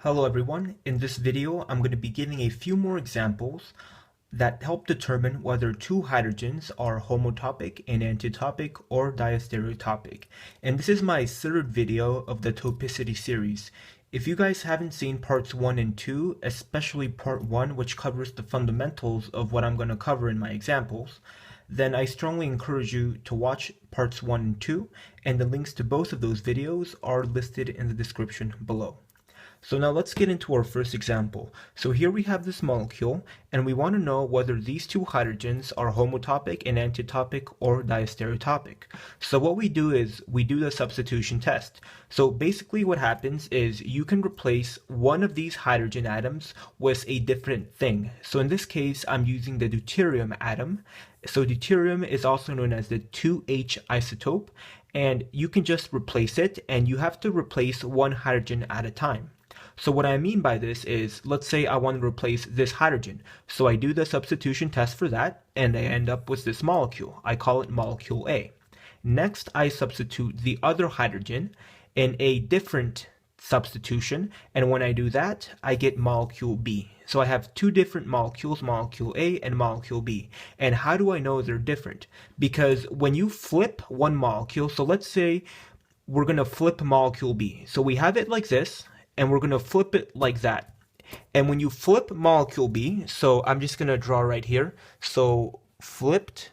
Hello everyone, in this video I'm going to be giving a few more examples that help determine whether two hydrogens are homotopic, enantiotopic, or diastereotopic. And this is my third video of the topicity series. If you guys haven't seen parts 1 and 2, especially part 1 which covers the fundamentals of what I'm going to cover in my examples, then I strongly encourage you to watch parts 1 and 2, and the links to both of those videos are listed in the description below. So now let's get into our first example. So here we have this molecule, and we want to know whether these two hydrogens are homotopic, enantiotopic, or diastereotopic. So what we do is we do the substitution test. So basically what happens is you can replace one of these hydrogen atoms with a different thing. So in this case, I'm using the deuterium atom. So deuterium is also known as the 2H isotope, and you can just replace it, and you have to replace one hydrogen at a time. So what I mean by this is, let's say I want to replace this hydrogen. So I do the substitution test for that, and I end up with this molecule. I call it molecule A. Next, I substitute the other hydrogen in a different substitution, and when I do that, I get molecule B. So I have two different molecules, molecule A and molecule B. And how do I know they're different? Because when you flip one molecule, so let's say we're going to flip molecule B. So we have it like this, and we're going to flip it like that. And when you flip molecule B, so I'm just going to draw right here. So flipped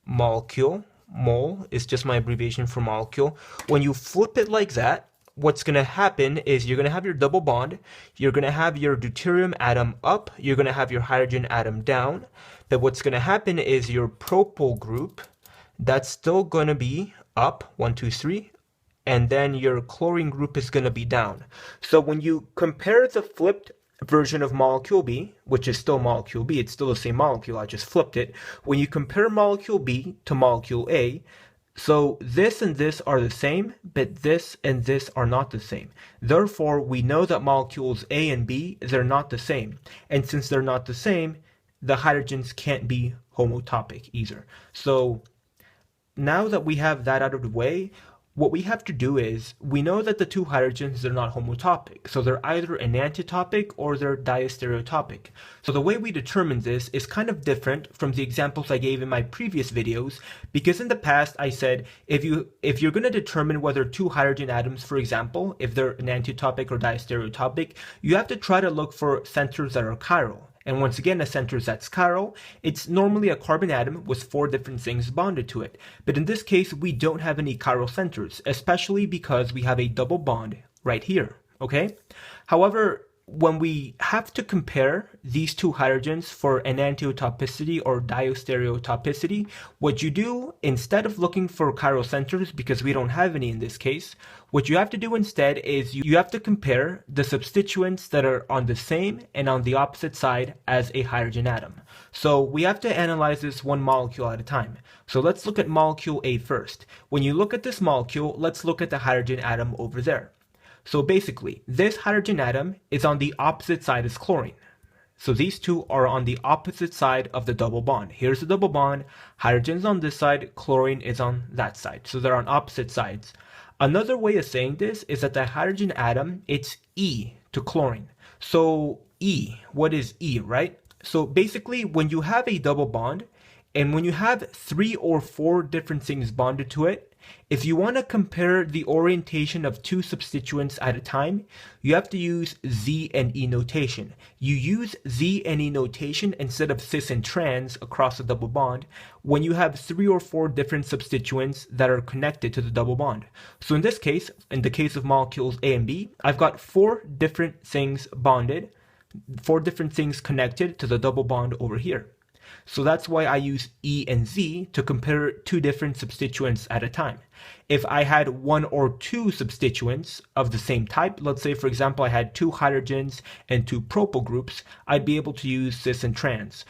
molecule, mole is just my abbreviation for molecule. When you flip it like that, what's going to happen is you're going to have your double bond, you're going to have your deuterium atom up, you're going to have your hydrogen atom down. But what's going to happen is your propyl group, that's still going to be up, 1, 2, 3, and then your chlorine group is going to be down. So when you compare the flipped version of molecule B, which is still molecule B, it's still the same molecule, I just flipped it. When you compare molecule B to molecule A, so this and this are the same, but this and this are not the same. Therefore, we know that molecules A and B, they're not the same. And since they're not the same, the hydrogens can't be homotopic either. So now that we have that out of the way, what we have to do is, we know that the two hydrogens are not homotopic, so they're either enantiotopic or they're diastereotopic. So the way we determine this is kind of different from the examples I gave in my previous videos, because in the past I said if you're going to determine whether two hydrogen atoms, for example, if they're enantiotopic or diastereotopic, you have to try to look for centers that are chiral. And once again, a center that's chiral, it's normally a carbon atom with 4 different things bonded to it. But in this case, we don't have any chiral centers, especially because we have a double bond right here, okay? However, when we have to compare these two hydrogens for enantiotopicity or diastereotopicity, what you do, instead of looking for chiral centers, because we don't have any in this case, what you have to do instead is you have to compare the substituents that are on the same and on the opposite side as a hydrogen atom. So we have to analyze this one molecule at a time. So let's look at molecule A first. When you look at this molecule, let's look at the hydrogen atom over there. So basically, this hydrogen atom is on the opposite side as chlorine. So these two are on the opposite side of the double bond. Here's the double bond, hydrogen's on this side, chlorine is on that side. So they're on opposite sides. Another way of saying this is that the hydrogen atom, it's E to chlorine. So E, what is E, right? So basically, when you have a double bond, and when you have 3 or 4 different things bonded to it, if you want to compare the orientation of two substituents at a time, you have to use Z and E notation. You use Z and E notation instead of cis and trans across the double bond when you have 3 or 4 different substituents that are connected to the double bond. So in this case, in the case of molecules A and B, I've got 4 different things bonded, 4 different things connected to the double bond over here. So that's why I use E and Z to compare 2 different substituents at a time. If I had 1 or 2 substituents of the same type, let's say for example I had 2 hydrogens and 2 propyl groups, I'd be able to use cis and trans.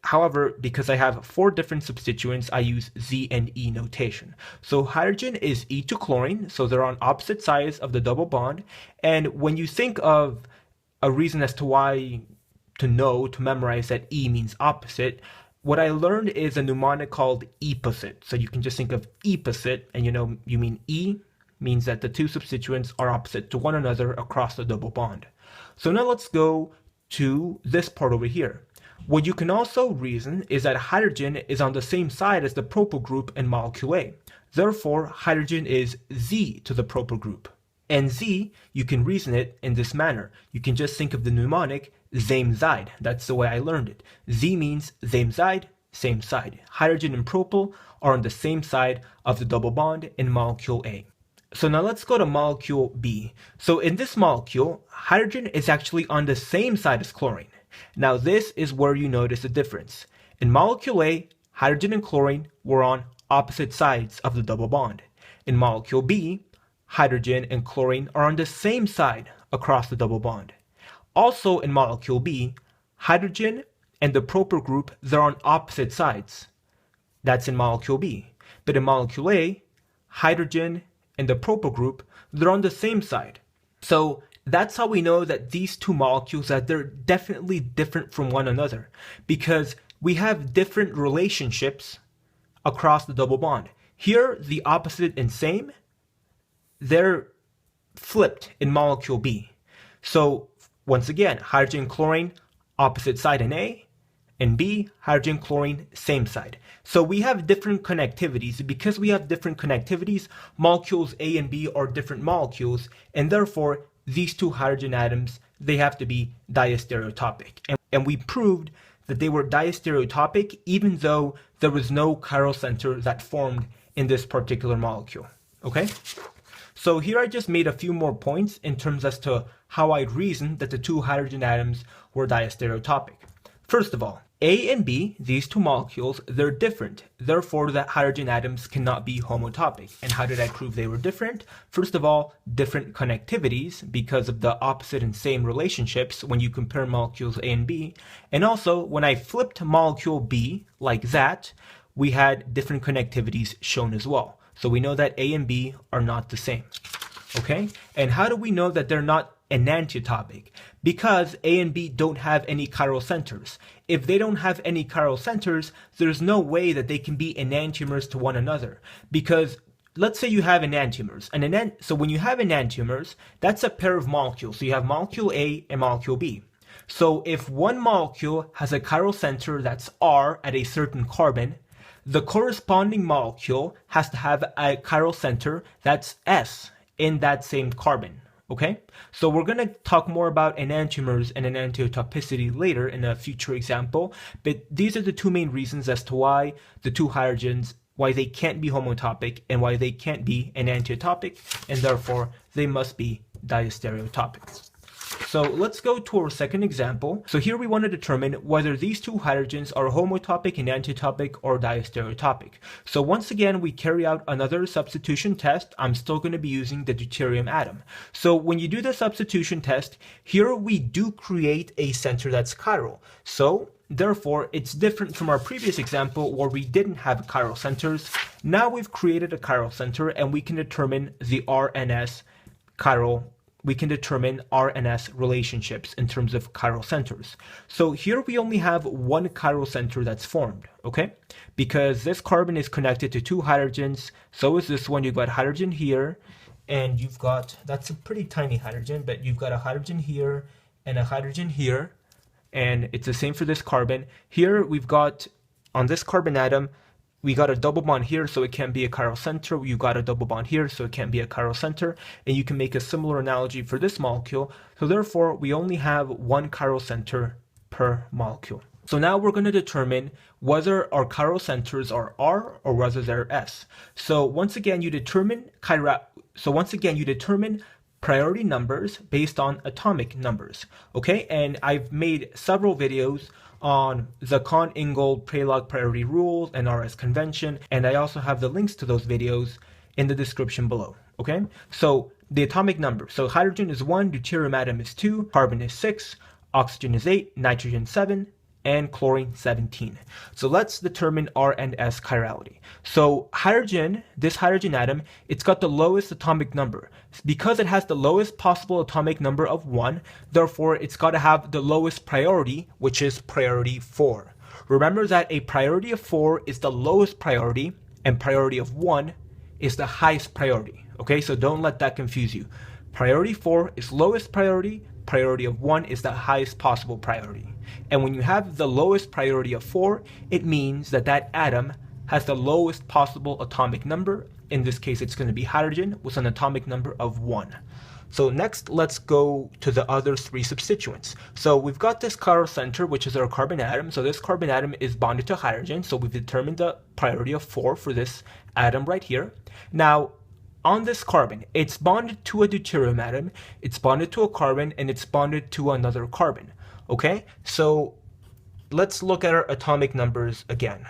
However, because I have 4 different substituents, I use Z and E notation. So hydrogen is E to chlorine, so they're on opposite sides of the double bond. And when you think of a reason as to why to memorize that E means opposite, what I learned is a mnemonic called opposite. So you can just think of opposite, and you mean E means that the two substituents are opposite to one another across the double bond. So now let's go to this part over here. What you can also reason is that hydrogen is on the same side as the propyl group in molecule A. Therefore, hydrogen is Z to the propyl group. And Z, you can reason it in this manner. You can just think of the mnemonic same side. That's the way I learned it. Z means same side, same side. Hydrogen and propyl are on the same side of the double bond in molecule A. So now let's go to molecule B. So in this molecule, hydrogen is actually on the same side as chlorine. Now this is where you notice the difference. In molecule A, hydrogen and chlorine were on opposite sides of the double bond. In molecule B, hydrogen and chlorine are on the same side across the double bond. Also in molecule B, hydrogen and the propyl group, they're on opposite sides. That's in molecule B. But in molecule A, hydrogen and the propyl group, they're on the same side. So that's how we know that these two molecules, that they're definitely different from one another, because we have different relationships across the double bond. Here, the opposite and same, they're flipped in molecule B. So once again, hydrogen and chlorine, opposite side in A, and B, hydrogen, chlorine, same side. So we have different connectivities. Because we have different connectivities, molecules A and B are different molecules, and therefore these two hydrogen atoms, they have to be diastereotopic. And we proved that they were diastereotopic even though there was no chiral center that formed in this particular molecule. Okay? So here I just made a few more points in terms as to how I reasoned that the two hydrogen atoms were diastereotopic. First of all, A and B, these two molecules, they're different. Therefore, the hydrogen atoms cannot be homotopic. And how did I prove they were different? First of all, different connectivities because of the opposite and same relationships when you compare molecules A and B. And also, when I flipped molecule B like that, we had different connectivities shown as well. So we know that A and B are not the same. Okay? And how do we know that they're not enantiotopic? Because A and B don't have any chiral centers. If they don't have any chiral centers, there's no way that they can be enantiomers to one another. Because let's say you have enantiomers. So when you have enantiomers, that's a pair of molecules. So you have molecule A and molecule B. So if one molecule has a chiral center that's R at a certain carbon, the corresponding molecule has to have a chiral center that's S in that same carbon. Okay, so we're going to talk more about enantiomers and enantiotopicity later in a future example, but these are the two main reasons as to why the two hydrogens, why they can't be homotopic and why they can't be enantiotopic, and therefore they must be diastereotopic. So let's go to our second example. So here we want to determine whether these two hydrogens are homotopic, enantiotopic, or diastereotopic. So once again, we carry out another substitution test. I'm still going to be using the deuterium atom. So when you do the substitution test, here we do create a center that's chiral. So therefore, it's different from our previous example where we didn't have chiral centers. Now we've created a chiral center and we can determine the R and S chiral. We can determine R and S relationships in terms of chiral centers. So here we only have one chiral center that's formed, okay? Because this carbon is connected to two hydrogens, so is this one. You've got hydrogen here, and you've got, that's a pretty tiny hydrogen, but you've got a hydrogen here and a hydrogen here, and it's the same for this carbon. Here we've got, on this carbon atom, we got a double bond here, so it can't be a chiral center. You got a double bond here, so it can't be a chiral center. And you can make a similar analogy for this molecule. So therefore, we only have one chiral center per molecule. So now we're going to determine whether our chiral centers are R or whether they're S. So once again, you determine priority numbers based on atomic numbers. Okay, and I've made several videos on the Kohn-Ingold Prelog priority rule and RS convention, and I also have the links to those videos in the description below. Okay, so the atomic number. So hydrogen is 1, deuterium atom is 2, carbon is 6, oxygen is 8, nitrogen 7, and chlorine 17. So let's determine R and S chirality. So hydrogen, this hydrogen atom, it's got the lowest atomic number. Because it has the lowest possible atomic number of 1, therefore it's got to have the lowest priority, which is priority 4. Remember that a priority of 4 is the lowest priority, and priority of 1 is the highest priority. Okay, so don't let that confuse you. Priority 4 is lowest priority. Priority of 1 is the highest possible priority. And when you have the lowest priority of 4, it means that that atom has the lowest possible atomic number. In this case, it's going to be hydrogen with an atomic number of 1. So next, let's go to the other 3 substituents. So we've got this chiral center, which is our carbon atom. So this carbon atom is bonded to hydrogen. So we've determined the priority of 4 for this atom right here. Now, on this carbon, it's bonded to a deuterium atom, it's bonded to a carbon, and it's bonded to another carbon. Okay, so let's look at our atomic numbers again.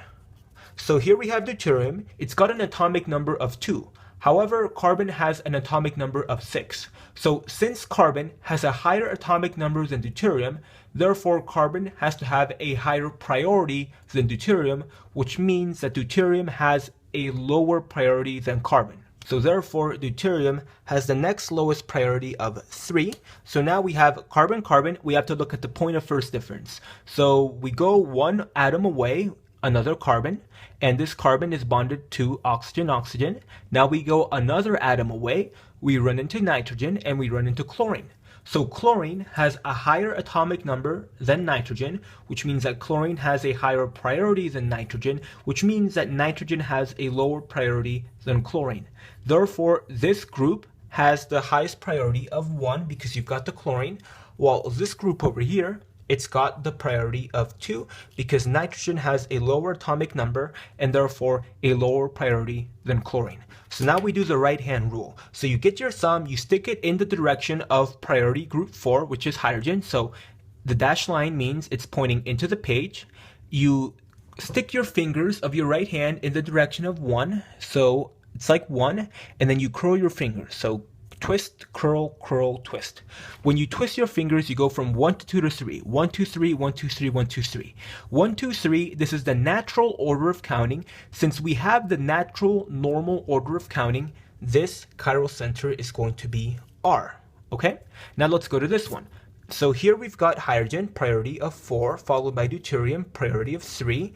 So here we have deuterium, it's got an atomic number of 2. However, carbon has an atomic number of 6. So since carbon has a higher atomic number than deuterium, therefore carbon has to have a higher priority than deuterium, which means that deuterium has a lower priority than carbon. So therefore, deuterium has the next lowest priority of 3. So now we have carbon-carbon. We have to look at the point of first difference. So we go one atom away, another carbon, and this carbon is bonded to oxygen-oxygen. Now we go another atom away, we run into nitrogen, and we run into chlorine. So chlorine has a higher atomic number than nitrogen, which means that chlorine has a higher priority than nitrogen, which means that nitrogen has a lower priority than chlorine. Therefore, this group has the highest priority of 1 because you've got the chlorine, while this group over here, it's got the priority of 2 because nitrogen has a lower atomic number and therefore a lower priority than chlorine. So now we do the right-hand rule. So you get your sum, you stick it in the direction of priority group 4, which is hydrogen. So the dashed line means it's pointing into the page. You stick your fingers of your right hand in the direction of 1. So it's like 1, and then you curl your fingers. So twist, curl, curl, twist. When you twist your fingers, you go from 1 to 2 to 3. 1, 2, 3, 1, 2, 3, 1, 2, 3. 1, 2, 3, this is the natural order of counting. Since we have the natural normal order of counting, this chiral center is going to be R. Okay? Now let's go to this one. So here we've got hydrogen, priority of 4, followed by deuterium, priority of 3.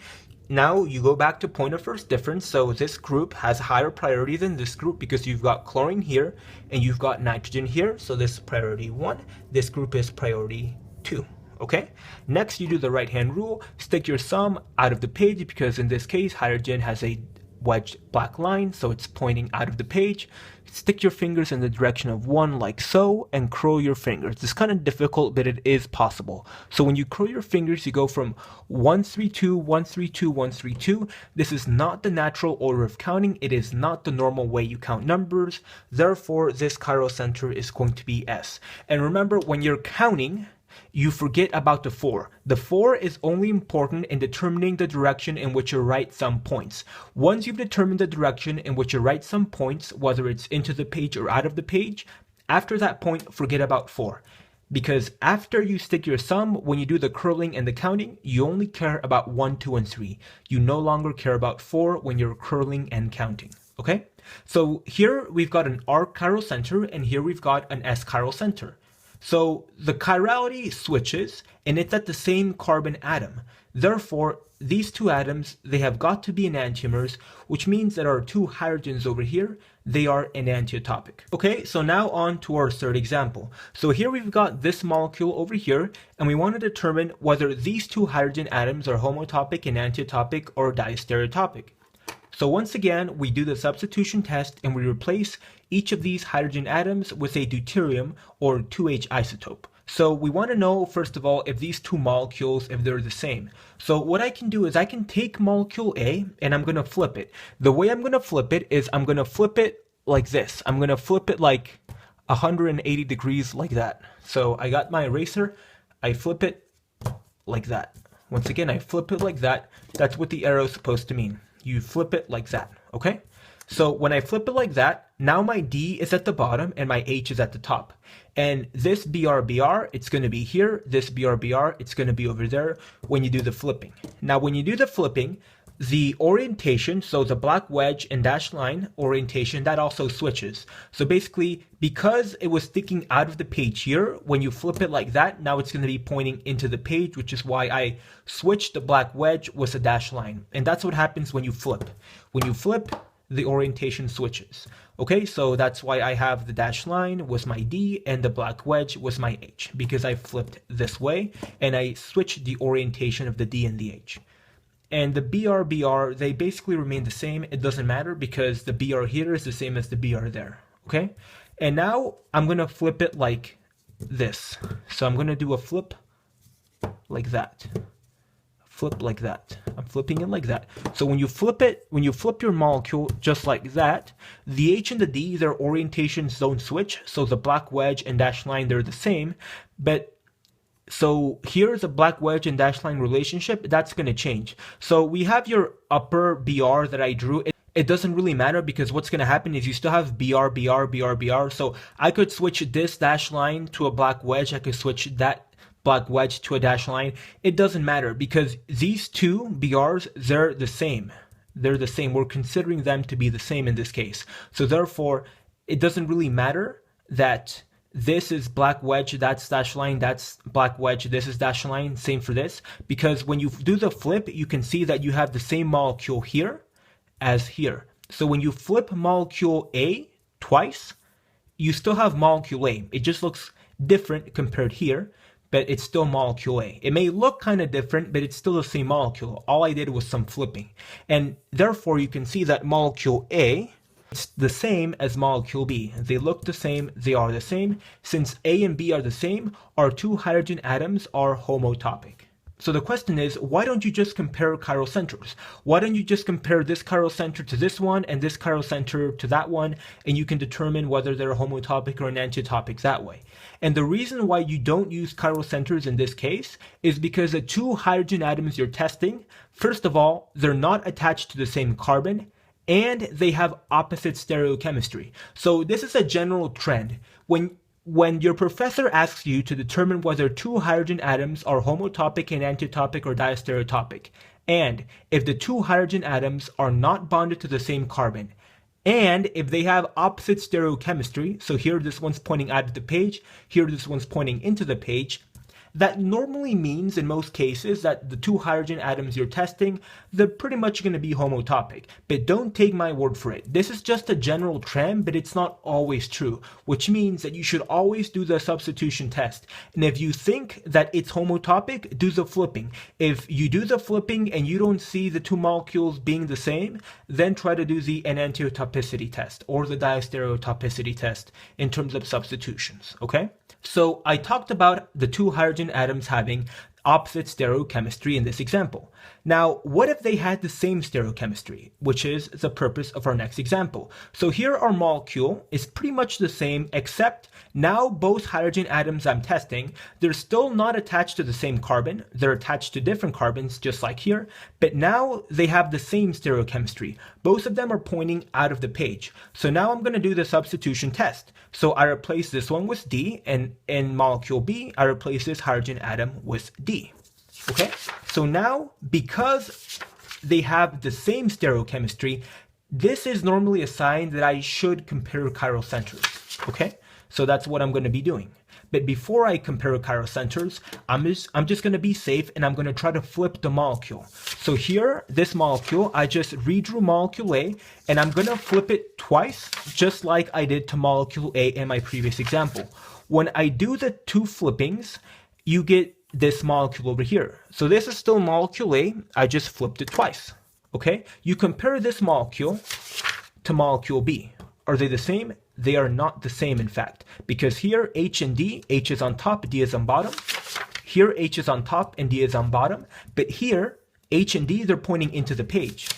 Now you go back to point of first difference, so this group has a higher priority than this group because you've got chlorine here and you've got nitrogen here, so this is priority 1, this group is priority 2. Okay, next you do the right hand rule, stick your sum out of the page because in this case hydrogen has a wedged black line, so it's pointing out of the page. Stick your fingers in the direction of 1 like so and curl your fingers. It's kind of difficult, but it is possible. So when you curl your fingers, you go from 1, 3, 2, 1, 3, 2, 1, 3, 2. This is not the natural order of counting. It is not the normal way you count numbers. Therefore, this chiral center is going to be S. And remember, when you're counting, you forget about the 4. The 4 is only important in determining the direction in which you write some points. Once you've determined the direction in which you write some points, whether it's into the page or out of the page, after that point, forget about 4. Because after you stick your sum, when you do the curling and the counting, you only care about 1, 2, and 3. You no longer care about 4 when you're curling and counting. Okay? So here we've got an R chiral center, and here we've got an S chiral center. So the chirality switches and it's at the same carbon atom. Therefore, these two atoms, they have got to be enantiomers, which means that our two hydrogens over here, they are enantiotopic. Okay, so now on to our third example. So here we've got this molecule over here, and we want to determine whether these two hydrogen atoms are homotopic, enantiotopic, or diastereotopic. So once again, we do the substitution test and we replace each of these hydrogen atoms with a deuterium or 2H isotope. So we want to know, first of all, if these two molecules, if they're the same. So what I can do is I can take molecule A and I'm going to flip it. The way I'm going to flip it is I'm going to flip it like this. I'm going to flip it like 180 degrees like that. So I got my eraser, I flip it like that. Once again, I flip it like that. That's what the arrow is supposed to mean. You flip it like that, okay? So when I flip it like that, now my D is at the bottom and my H is at the top. And this BR, it's going to be here. This BR, it's going to be over there when you do the flipping. Now, when you do the flipping, the orientation, so the black wedge and dashed line orientation, that also switches. So basically, because it was sticking out of the page here, when you flip it like that, now it's going to be pointing into the page, which is why I switched the black wedge with a dashed line. And that's what happens when you flip. When you flip, the orientation switches. Okay, so that's why I have the dashed line was my D and the black wedge was my H, because I flipped this way and I switched the orientation of the D and the H. And the BR, they basically remain the same. It doesn't matter because the BR here is the same as the BR there, okay? And now I'm going to flip it like this. So I'm going to do a flip like that. Flip like that. I'm flipping it like that. So when you flip it, when you flip your molecule just like that, the H and the D, their orientations don't switch. So the black wedge and dashed line, they're the same. But so here's a black wedge and dashed line relationship. That's going to change. So we have your upper BR that I drew. It doesn't really matter because what's going to happen is you still have BR. So I could switch this dashed line to a black wedge. I could switch that black wedge to a dashed line. It doesn't matter because these two BRs, they're the same. They're the same. We're considering them to be the same in this case. So therefore, it doesn't really matter that this is black wedge, that's dashed line, that's black wedge, this is dashed line, same for this. Because when you do the flip, you can see that you have the same molecule here as here. So when you flip molecule A twice, you still have molecule A. It just looks different compared here, but it's still molecule A. It may look kind of different, but it's still the same molecule. All I did was some flipping. And therefore, you can see that molecule A, it's the same as molecule B. They look the same, they are the same. Since A and B are the same, our two hydrogen atoms are homotopic. So the question is, why don't you just compare chiral centers? Why don't you just compare this chiral center to this one and this chiral center to that one, and you can determine whether they're homotopic or enantiotopic that way? And the reason why you don't use chiral centers in this case is because the two hydrogen atoms you're testing, first of all, they're not attached to the same carbon, and they have opposite stereochemistry. So this is a general trend. When your professor asks you to determine whether two hydrogen atoms are homotopic, enantiotopic, or diastereotopic, and if the two hydrogen atoms are not bonded to the same carbon, and if they have opposite stereochemistry, so here this one's pointing out of the page, here this one's pointing into the page, that normally means in most cases that the two hydrogen atoms you're testing, they're pretty much going to be homotopic. But don't take my word for it. This is just a general trend, but it's not always true, which means that you should always do the substitution test. And if you think that it's homotopic, do the flipping. If you do the flipping and you don't see the two molecules being the same, then try to do the enantiotopicity test or the diastereotopicity test in terms of substitutions, okay? So I talked about the two hydrogen atoms having opposite stereochemistry in this example. Now, what if they had the same stereochemistry, which is the purpose of our next example? So here our molecule is pretty much the same, except now both hydrogen atoms I'm testing, they're still not attached to the same carbon. They're attached to different carbons, just like here, but now they have the same stereochemistry. Both of them are pointing out of the page. So now I'm going to do the substitution test. So I replace this one with D, and in molecule B, I replace this hydrogen atom with D. Okay, so now because they have the same stereochemistry, this is normally a sign that I should compare chiral centers. Okay, so that's what I'm going to be doing. But before I compare chiral centers, I'm just going to be safe and I'm going to try to flip the molecule. So here, this molecule, I just redrew molecule A and I'm going to flip it twice, just like I did to molecule A in my previous example. When I do the two flippings, you get this molecule over here. So this is still molecule A, I just flipped it twice. Okay, you compare this molecule to molecule B. Are they the same? They are not the same, in fact, because here H and D, H is on top, D is on bottom. Here H is on top and D is on bottom, but here H and D, they're pointing into the page,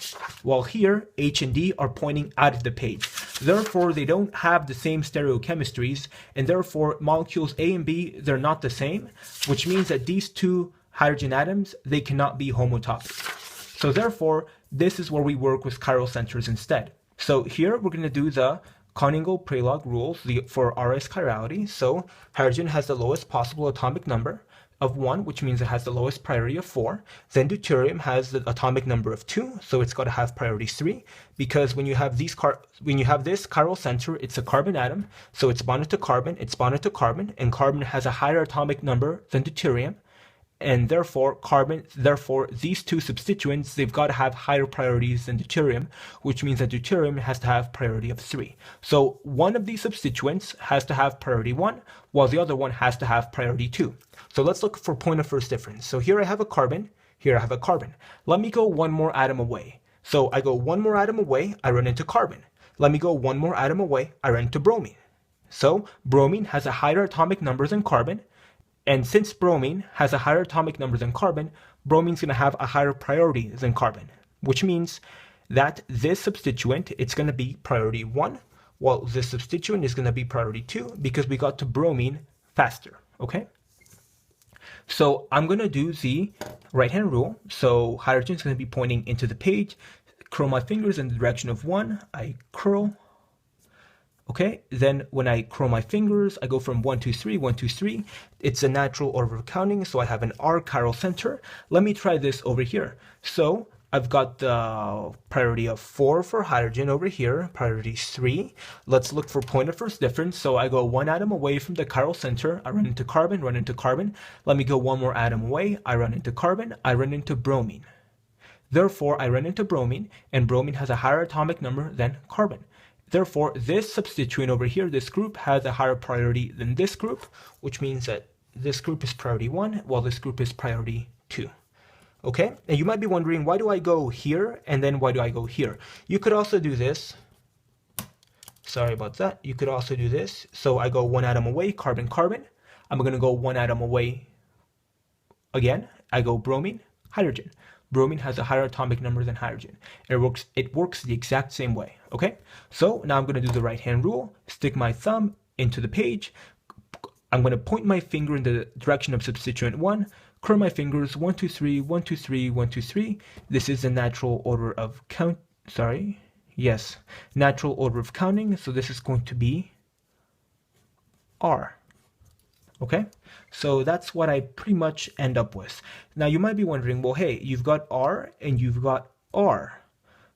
while here H and D are pointing out of the page. Therefore, they don't have the same stereochemistries, and therefore molecules A and B, they're not the same, which means that these two hydrogen atoms, they cannot be homotopic. So therefore, this is where we work with chiral centers instead. So here we're going to do the Coningle-Prelog rules for RS chirality. So hydrogen has the lowest possible atomic number of 1, which means it has the lowest priority of 4. Then deuterium has the atomic number of 2, so it's got to have priority 3, because when you have this chiral center, it's a carbon atom, so it's bonded to carbon, and carbon has a higher atomic number than deuterium. and therefore these two substituents, they've got to have higher priorities than deuterium, which means that deuterium has to have priority of 3. So one of these substituents has to have priority 1, while the other one has to have priority 2. So let's look for point of first difference. So here I have a carbon, here I have a carbon. Let me go one more atom away. So I go one more atom away, I run into carbon. Let me go one more atom away, I run into bromine. So bromine has a higher atomic number than carbon, and since bromine has a higher atomic number than carbon, bromine's going to have a higher priority than carbon, which means that this substituent, it's going to be priority 1, while this substituent is going to be priority 2 because we got to bromine faster, okay? So I'm going to do the right-hand rule. So hydrogen is going to be pointing into the page. Curl my fingers in the direction of 1. I curl. Okay, then when I curl my fingers, I go from 1, 2, 3, 1, 2, 3. It's a natural order of counting, so I have an R chiral center. Let me try this over here. So I've got the priority of 4 for hydrogen over here, priority 3. Let's look for point of first difference. So I go one atom away from the chiral center. I run into carbon, run into carbon. Let me go one more atom away. I run into carbon, I run into bromine. Therefore, I run into bromine, and bromine has a higher atomic number than carbon. Therefore, this substituent over here, this group, has a higher priority than this group, which means that this group is priority 1, while this group is priority 2. Okay, and you might be wondering, why do I go here, and then why do I go here? You could also do this. Sorry about that. You could also do this. So I go one atom away, carbon, carbon. I'm going to go one atom away again. I go bromine, hydrogen. Bromine has a higher atomic number than hydrogen. And it works the exact same way, okay? So now I'm going to do the right-hand rule, stick my thumb into the page. I'm going to point my finger in the direction of substituent 1, curl my fingers, 1, 2, 3, 1, 2, 3, 1, 2, 3. This is the natural order of natural order of counting. So this is going to be R. Okay, so that's what I pretty much end up with. Now you might be wondering, well, hey, you've got R and you've got R.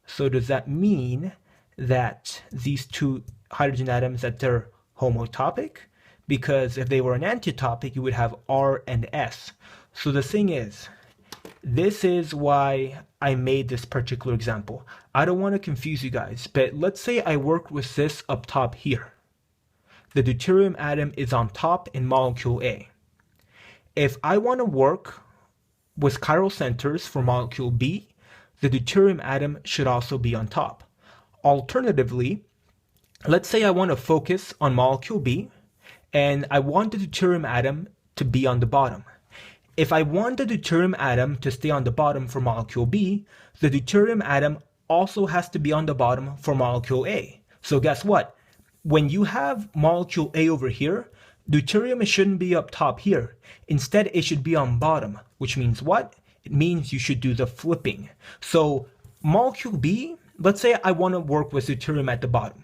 So does that mean that these two hydrogen atoms, that they're homotopic? Because if they were enantiotopic, you would have R and S. So the thing is, this is why I made this particular example. I don't want to confuse you guys, but let's say I work with this up top here. The deuterium atom is on top in molecule A. If I want to work with chiral centers for molecule B, the deuterium atom should also be on top. Alternatively, let's say I want to focus on molecule B, and I want the deuterium atom to be on the bottom. If I want the deuterium atom to stay on the bottom for molecule B, the deuterium atom also has to be on the bottom for molecule A. So guess what? When you have molecule A over here, deuterium shouldn't be up top here. Instead, it should be on bottom, which means what? It means you should do the flipping. So molecule B, let's say I want to work with deuterium at the bottom.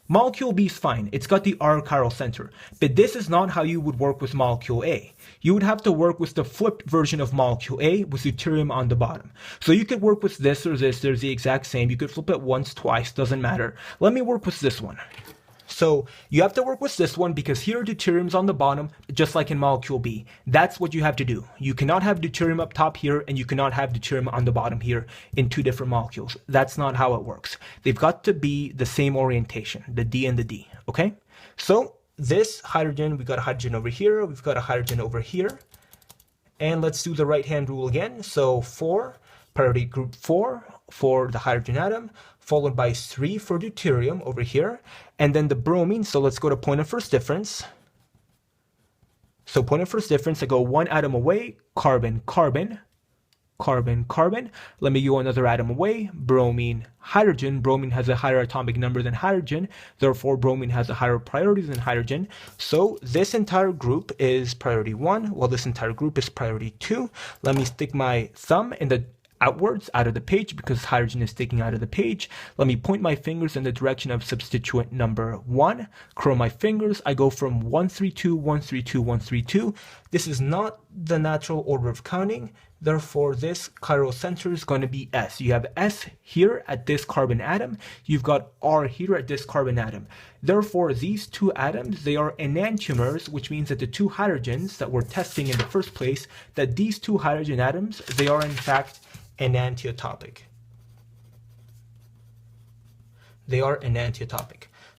Molecule B is fine. It's got the R chiral center. But this is not how you would work with molecule A. You would have to work with the flipped version of molecule A with deuterium on the bottom. So you could work with this or this. They're the exact same. You could flip it once, twice, doesn't matter. Let me work with this one. So you have to work with this one because here deuterium's on the bottom, just like in molecule B. That's what you have to do. You cannot have deuterium up top here, and you cannot have deuterium on the bottom here in two different molecules. That's not how it works. They've got to be the same orientation, the D and the D, okay? So this hydrogen, we got a hydrogen over here, we've got a hydrogen over here. And let's do the right-hand rule again. So 4, priority group 4 for the hydrogen atom, followed by 3 for deuterium over here, and then the bromine. So let's go to point of first difference. So point of first difference, I go one atom away, carbon, carbon, carbon, carbon. Let me go another atom away, bromine, hydrogen. Bromine has a higher atomic number than hydrogen, therefore bromine has a higher priority than hydrogen. So this entire group is priority 1, while this entire group is priority 2. Let me stick my thumb in the outwards out of the page because hydrogen is sticking out of the page. Let me point my fingers in the direction of substituent number 1. Curl my fingers. I go from 132, 132, 132. This is not the natural order of counting. Therefore, this chiral center is going to be S. You have S here at this carbon atom. You've got R here at this carbon atom. Therefore, these two atoms, they are enantiomers, which means that the two hydrogens that we're testing in the first place, that these two hydrogen atoms, they are in fact enantiotopic. They are enantiotopic.